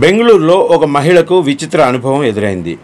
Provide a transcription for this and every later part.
బెంగళూరులో ఒక మహిళకు విచిత్ర అనుభవం ఎదురైంది.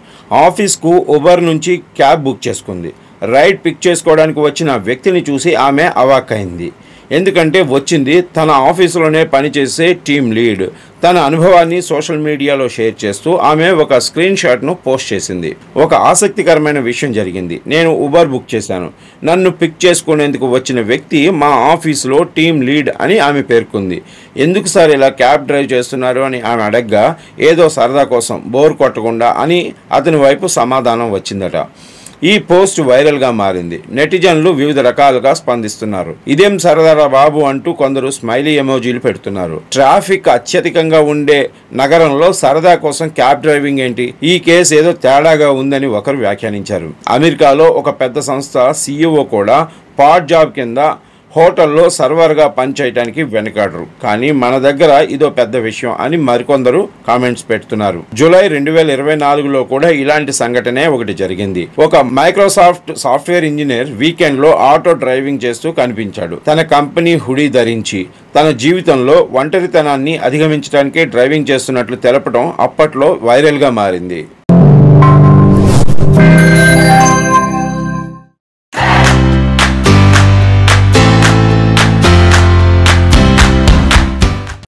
ఆఫీస్కు ఉబర్ నుంచి క్యాబ్ బుక్ చేసుకుంది. రైడ్ పిక్ చేసుకోవడానికి వచ్చిన వ్యక్తిని చూసి ఆమె అవాక్కైంది. ఎందుకంటే వచ్చింది తన ఆఫీసులోనే పనిచేసే టీమ్ లీడ్. తన అనుభవాన్ని సోషల్ మీడియాలో షేర్ చేస్తూ ఆమె ఒక స్క్రీన్ షాట్ను పోస్ట్ చేసింది. ఒక ఆసక్తికరమైన విషయం జరిగింది. నేను ఉబర్ బుక్ చేశాను. నన్ను పిక్ చేసుకునేందుకు వచ్చిన వ్యక్తి మా ఆఫీసులో టీమ్ లీడ్ అని ఆమె పేర్కొంది. ఎందుకు సార్ ఇలా క్యాబ్ డ్రైవ్ చేస్తున్నారు అని ఆమె అడగ్గా ఏదో సరదా కోసం, బోర్ కొట్టకుండా అని అతని వైపు సమాధానం వచ్చిందట. ఈ పోస్ట్ వైరల్గా మారింది. నెటిజన్లు వివిధ రకాలుగా స్పందిస్తున్నారు. ఇదేం సరదారా బాబు అంటూ కొందరు స్మైలీ ఎమోజీలు పెడుతున్నారు. ట్రాఫిక్ అత్యధికంగా ఉండే నగరంలో సరదా కోసం క్యాబ్ డ్రైవింగ్ ఏంటి? ఈ కేసు ఏదో తేడాగా ఉందని ఒకరు వ్యాఖ్యానించారు. అమెరికాలో ఒక పెద్ద సంస్థ సీఈఓ కూడా పార్ట్ జాబ్ కింద హోటల్లో సర్వర్గా పనిచేయడానికి వెనకాడరు. కానీ మన దగ్గర ఇదో పెద్ద విషయం అని మరికొందరు కామెంట్స్ పెడుతున్నారు. జూలై 2024లో కూడా ఇలాంటి సంఘటనే ఒకటి జరిగింది. ఒక మైక్రోసాఫ్ట్ సాఫ్ట్వేర్ ఇంజనీర్ వీకెండ్లో ఆటో డ్రైవింగ్ చేస్తూ కనిపించాడు. తన కంపెనీ హుడీ ధరించి తన జీవితంలో ఒంటరితనాన్ని అధిగమించడానికి డ్రైవింగ్ చేస్తున్నట్లు తెలపడం అప్పట్లో వైరల్గా మారింది.